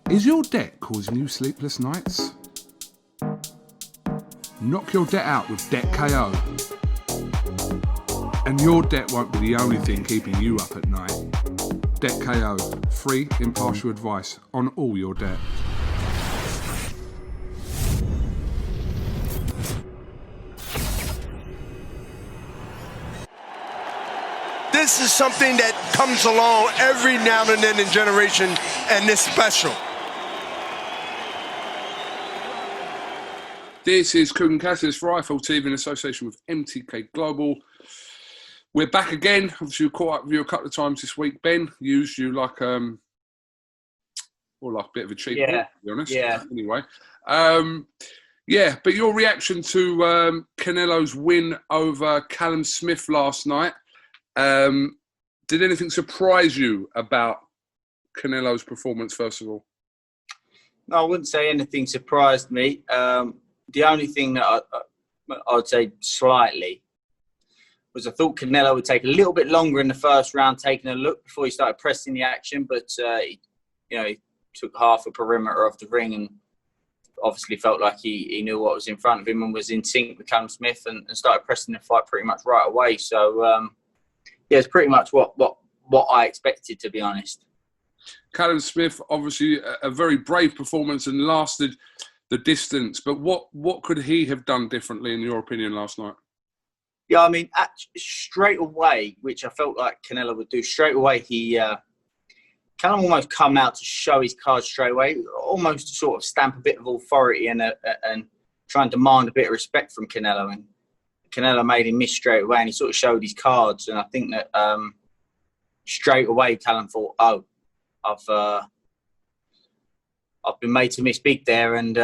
Is your debt causing you sleepless nights? Knock your debt out with Debt KO. And your debt won't be the only thing keeping you up at night. Debt KO. Free, impartial advice on all your debt. This is something that comes along every now and then in generation, and it's special. This is KUGAN CASSIUS for iFL TV in association with MTK Global. We're back again. Obviously, we caught up with you a couple of times this week. Ben used you like a bit of a cheap hit, to be honest. Yeah. Anyway, but your reaction to Canelo's win over Callum Smith last night. Did anything surprise you about Canelo's performance, first of all? No, I wouldn't say anything surprised me. The only thing that I would say slightly was I thought Canelo would take a little bit longer in the first round, taking a look before he started pressing the action. But, he took half a perimeter of the ring and obviously felt like he knew what was in front of him and was in sync with Callum Smith and started pressing the fight pretty much right away. So, it's pretty much what I expected, to be honest. Callum Smith, obviously a very brave performance and lasted the distance. But what could he have done differently, in your opinion, last night? Yeah, I mean, straight away, which I felt like Canelo would do, straight away, Callum almost come out to show his cards straight away, almost to sort of stamp a bit of authority and try and demand a bit of respect from Canelo. And Canelo made him miss straight away, and he sort of showed his cards. And I think that straight away, Callum thought, "Oh, I've been made to miss big there," and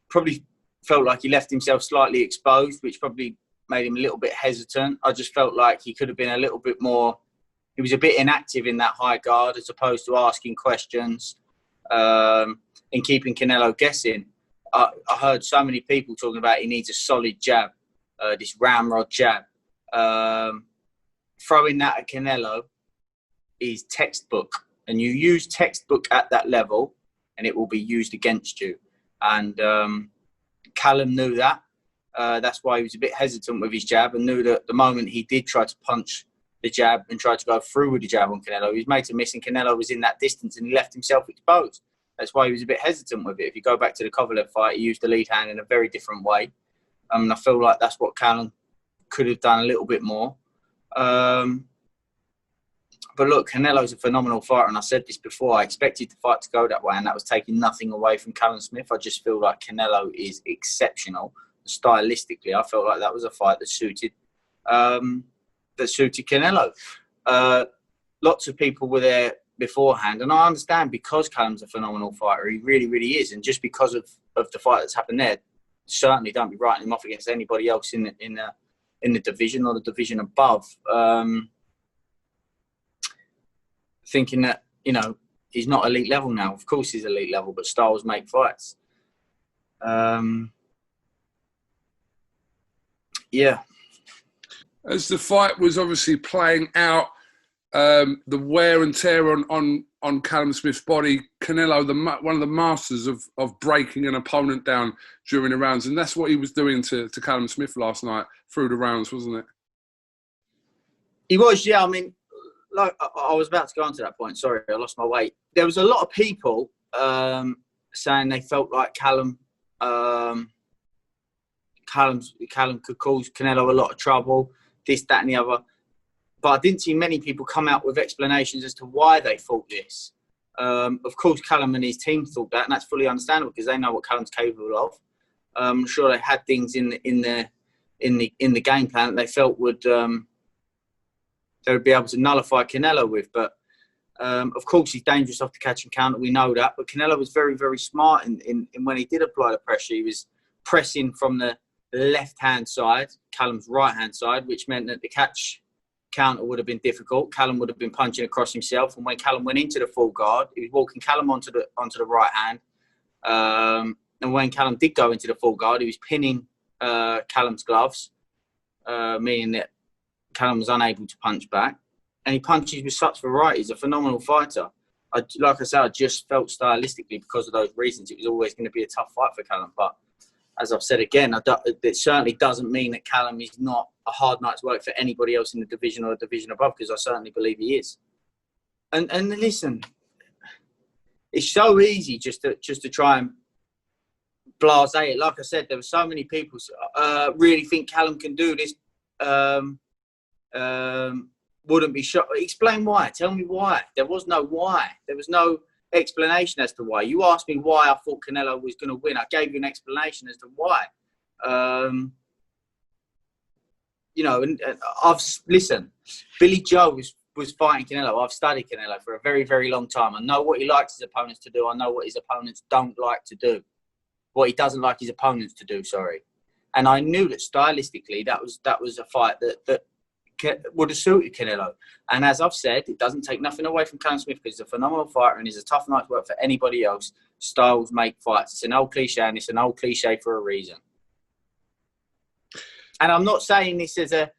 probably felt like he left himself slightly exposed, which probably made him a little bit hesitant. I just felt like he could have been a little bit more. He was a bit inactive in that high guard, as opposed to asking questions and keeping Canelo guessing. I heard so many people talking about he needs a solid jab, this ramrod jab. Throwing that at Canelo is textbook, and you use textbook at that level, and it will be used against you. And Callum knew that. That's why he was a bit hesitant with his jab, and knew that the moment he did try to punch the jab and try to go through with the jab on Canelo, he was made to miss, and Canelo was in that distance and he left himself exposed. That's why he was a bit hesitant with it. If you go back to the Kovalev fight, he used the lead hand in a very different way. And I feel like that's what Callum could have done a little bit more. But look, Canelo's a phenomenal fighter, and I said this before, I expected the fight to go that way, and that was taking nothing away from Callum Smith. I just feel like Canelo is exceptional. Stylistically, I felt like that was a fight that suited Canelo. Lots of people were there beforehand, and I understand, because Callum's a phenomenal fighter. He really, really is, and just because of the fight that's happened there, certainly don't be writing him off against anybody else in the division or the division above. Thinking that, he's not elite level now. Of course he's elite level, but styles make fights. As the fight was obviously playing out, the wear and tear on Callum Smith's body, Canelo, one of the masters of breaking an opponent down during the rounds, and that's what he was doing to Callum Smith last night through the rounds, wasn't it? He was, yeah. I mean, like, I was about to go on to that point. Sorry, I lost my weight. There was a lot of people saying they felt like Callum could cause Canelo a lot of trouble, this, that, and the other. But I didn't see many people come out with explanations as to why they thought this. Of course, Callum and his team thought that, and that's fully understandable because they know what Callum's capable of. I'm sure they had things in the game plan that they felt they would be able to nullify Canelo with. But of course, he's dangerous off the catch and counter. We know that. But Canelo was very, very smart in when he did apply the pressure. He was pressing from the left-hand side, Callum's right-hand side, which meant that the catch counter would have been difficult. Callum would have been punching across himself. And when Callum went into the full guard, he was walking Callum onto the right hand. And when Callum did go into the full guard, he was pinning Callum's gloves, meaning that Callum was unable to punch back. And he punches with such variety. He's a phenomenal fighter. like I said, I just felt stylistically, because of those reasons, it was always going to be a tough fight for Callum. But as I've said again, it certainly doesn't mean that Callum is not a hard night's work for anybody else in the division or the division above, because I certainly believe he is. And listen, it's so easy just to try and blasé it. Like I said, there were so many people really think Callum can do this. Wouldn't be shocked. Explain why. Tell me why. There was no why. There was no explanation as to why. You asked me why I thought Canelo was going to win. I gave you an explanation as to why. You know, and listen, Billy Joe was fighting Canelo. I've studied Canelo for a very, very long time. I know what he likes his opponents to do. I know what his opponents don't like to do. What he doesn't like his opponents to do, sorry. And I knew that stylistically that was a fight that would have suited Canelo. And as I've said, it doesn't take nothing away from Callum Smith, because he's a phenomenal fighter and he's a tough night's work for anybody else. Styles make fights. It's an old cliche, and it's an old cliche for a reason. And I'm not saying this as the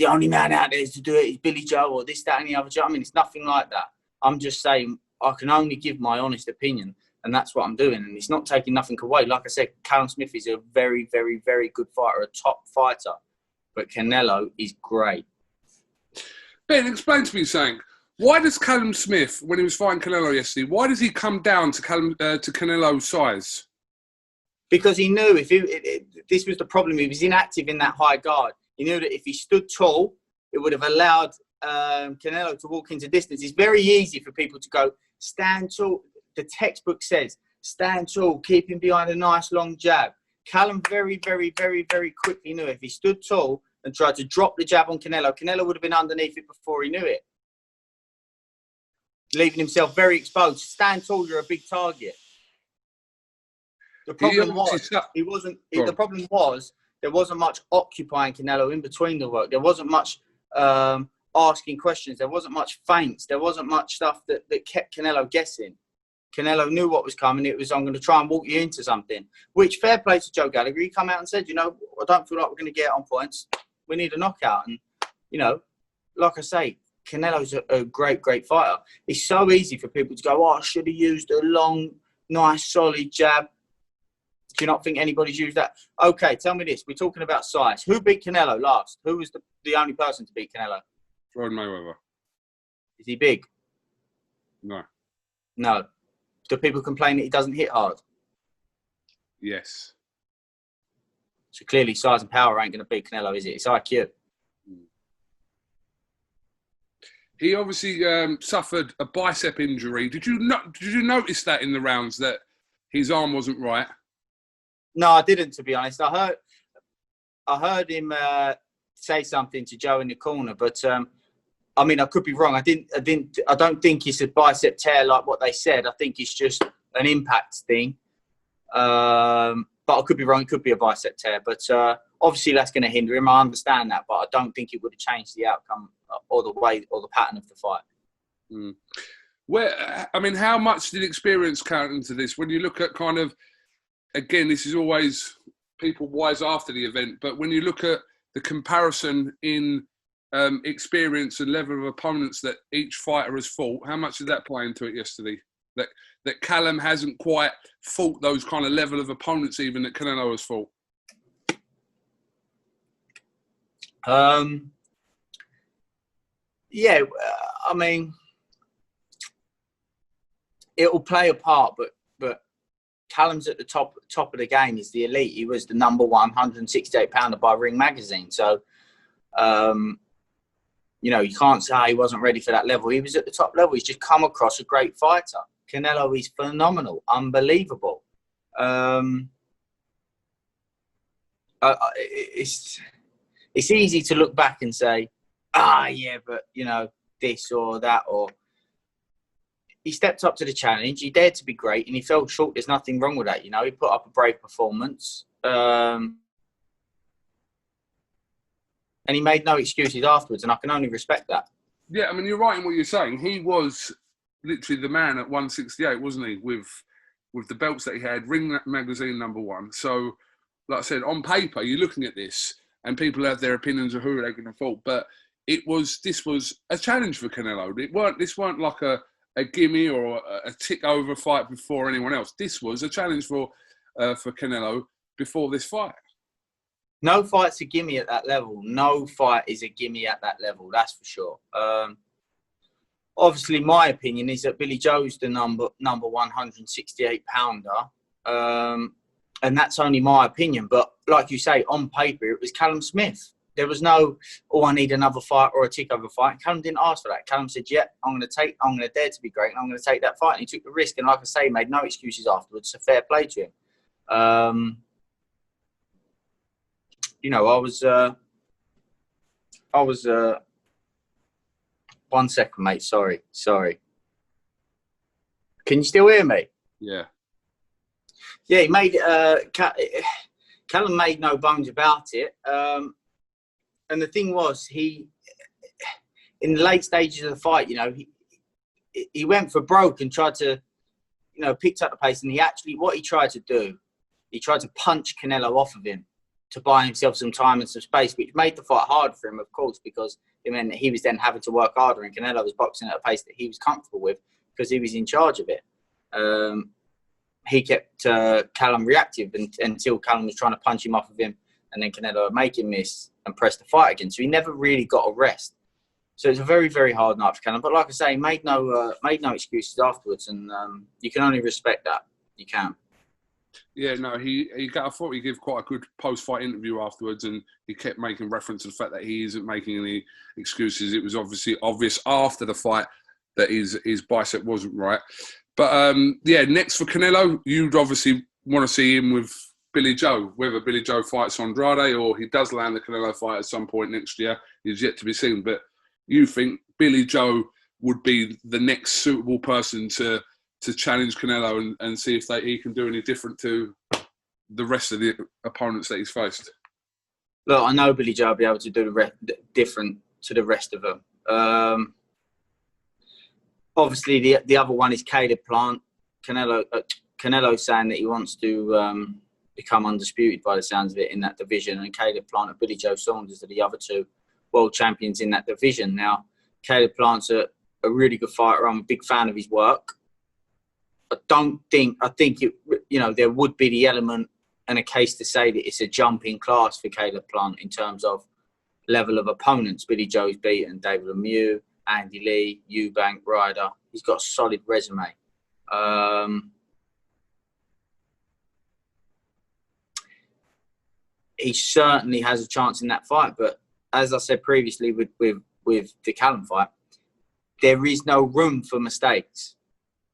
only man out there is to do it is Billy Joe or this, that, and the other. I mean, it's nothing like that. I'm just saying I can only give my honest opinion, and that's what I'm doing. And it's not taking nothing away. Like I said, Callum Smith is a very, very, very good fighter, a top fighter. But Canelo is great. Ben, explain to me something. Why does Callum Smith, when he was fighting Canelo yesterday, why does he come down to Canelo's size? Because he knew this was the problem. He was inactive in that high guard. He knew that if he stood tall, it would have allowed Canelo to walk into distance. It's very easy for people to go, stand tall. The textbook says, stand tall, keep him behind a nice long jab. Callum very, very, very, very quickly knew if he stood tall and tried to drop the jab on Canelo, Canelo would have been underneath it before he knew it. Leaving himself very exposed. Stand tall, you're a big target. The problem was there wasn't much occupying Canelo in between the work. There wasn't much asking questions. There wasn't much feints. There wasn't much stuff that kept Canelo guessing. Canelo knew what was coming. It was, I'm going to try and walk you into something. Which, fair play to Joe Gallagher. He come out and said, you know, I don't feel like we're going to get on points. We need a knockout. And, you know, like I say, Canelo's a great, great fighter. It's so easy for people to go, oh, I should have used a long, nice, solid jab. Do you not think anybody's used that? Okay, tell me this. We're talking about size. Who beat Canelo last? Who was the only person to beat Canelo? Floyd Mayweather. Is he big? No. No. Do people complain that he doesn't hit hard? Yes. So clearly size and power ain't going to beat Canelo, is it? It's IQ. He obviously suffered a bicep injury. Did you notice that in the rounds that his arm wasn't right? No, I didn't, to be honest. I heard him say something to Joe in the corner, but I mean, I could be wrong. I don't think it's a bicep tear like what they said. I think it's just an impact thing. But I could be wrong. It could be a bicep tear. But obviously, that's going to hinder him. I understand that, but I don't think it would have changed the outcome or the way or the pattern of the fight. Mm. I mean, how much did experience count into this? When you look at kind of, again, this is always people wise after the event, but when you look at the comparison in experience and level of opponents that each fighter has fought, how much did that play into it yesterday? That Callum hasn't quite fought those kind of level of opponents even that Canelo has fought? Yeah, I mean, it will play a part, but Callum's at the top of the game. He's the elite. He was the number 168 pounder by Ring Magazine. So, you know, you can't say he wasn't ready for that level. He was at the top level. He's just come across a great fighter. Canelo is phenomenal, unbelievable. It's easy to look back and say, yeah, but, you know, this or that, or he stepped up to the challenge. He dared to be great, and he fell short. There's nothing wrong with that, you know. He put up a brave performance, and he made no excuses afterwards, and I can only respect that. Yeah, I mean, you're right in what you're saying. He was literally the man at 168, wasn't he? With the belts that he had, Ring Magazine #1. So, like I said, on paper, you're looking at this, and people have their opinions of who they're going to fight. But this was a challenge for Canelo. This weren't like a gimme or a tick over fight before anyone else. This was a challenge for Canelo before this fight. No fight's a gimme at that level. No fight is a gimme at that level. That's for sure. Obviously, my opinion is that Billy Joe's the number 168 pounder. And that's only my opinion. But like you say, on paper, it was Callum Smith. There was no, I need another fight or a tick over fight. Callum didn't ask for that. Callum said, yeah, I'm going to dare to be great, and I'm going to take that fight. And he took the risk. And like I say, he made no excuses afterwards. So fair play to him. You know, I was 1 second, mate. Sorry. Can you still hear me? Yeah. Yeah, he made Callum made no bones about it. And the thing was, he in the late stages of the fight, you know, he went for broke and tried to, you know, picked up the pace. And what he tried to do, he tried to punch Canelo off of him to buy himself some time and some space, which made the fight hard for him, of course, because it meant that he was then having to work harder, and Canelo was boxing at a pace that he was comfortable with because he was in charge of it. He kept Callum reactive until Callum was trying to punch him off of him, and then Canelo would make him miss and press the fight again. So he never really got a rest. So it's a very, very hard night for Callum. But like I say, he made no excuses afterwards, and you can only respect that. You can. Yeah, no, I thought he gave quite a good post-fight interview afterwards, and he kept making reference to the fact that he isn't making any excuses. It was obviously obvious after the fight that his bicep wasn't right. But yeah, next for Canelo, you'd obviously want to see him with Billy Joe. Whether Billy Joe fights Andrade or he does land the Canelo fight at some point next year is yet to be seen. But you think Billy Joe would be the next suitable person to challenge Canelo and see if he can do any different to the rest of the opponents that he's faced? Look, I know Billy Joe will be able to do different to the rest of them. Obviously, the other one is Caleb Plant. Canelo saying that he wants to become undisputed by the sounds of it in that division. And Caleb Plant and Billy Joe Saunders are the other two world champions in that division. Now, Caleb Plant's a really good fighter. I'm a big fan of his work. I think it, you know, there would be the element and a case to say that it's a jump in class for Caleb Plant in terms of level of opponents. Billy Joe's beaten David Lemieux, Andy Lee, Eubank, Ryder. He's got a solid resume. He certainly has a chance in that fight. But as I said previously with the Callum fight, there is no room for mistakes.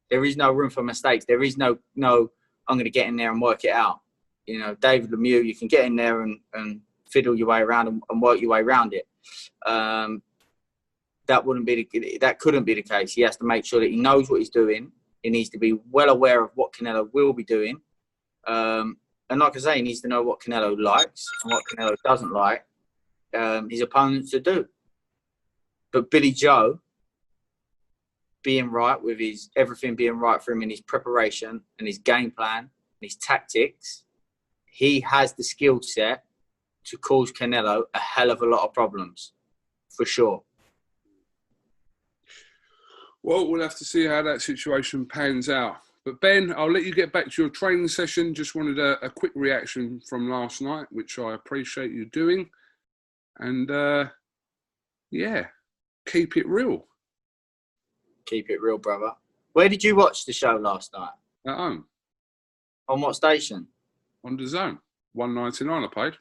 There is no room for mistakes. There is no I'm going to get in there and work it out. You know, David Lemieux, you can get in there and fiddle your way around and work your way around it. That couldn't be the case. He has to make sure that he knows what he's doing. He needs to be well aware of what Canelo will be doing. And like I say, he needs to know what Canelo likes and what Canelo doesn't like his opponents to do. But Billy Joe, being right with everything being right for him in his preparation and his game plan and his tactics, he has the skill set to cause Canelo a hell of a lot of problems, for sure. Well, we'll have to see how that situation pans out. But Ben, I'll let you get back to your training session. Just wanted a quick reaction from last night, which I appreciate you doing. And yeah, keep it real. Keep it real, brother. Where did you watch the show last night? At home. On what station? On the Zone. $1.99 I paid.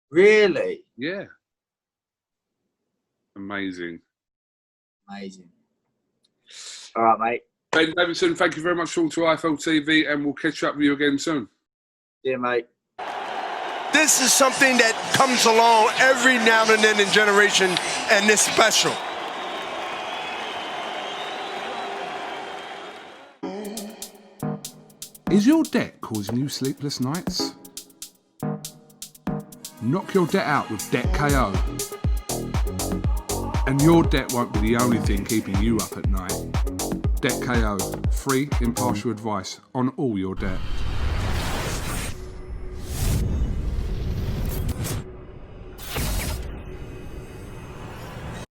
Really? Yeah. Amazing. All right, mate. Ben Davison, thank you very much for all to IFL TV, and we'll catch up with you again soon. See you, mate. This is something that comes along every now and then in generation, and it's special. Is your debt causing you sleepless nights? Knock your debt out with Debt KO. And your debt won't be the only thing keeping you up at night. Debt KO, free, impartial advice on all your debt.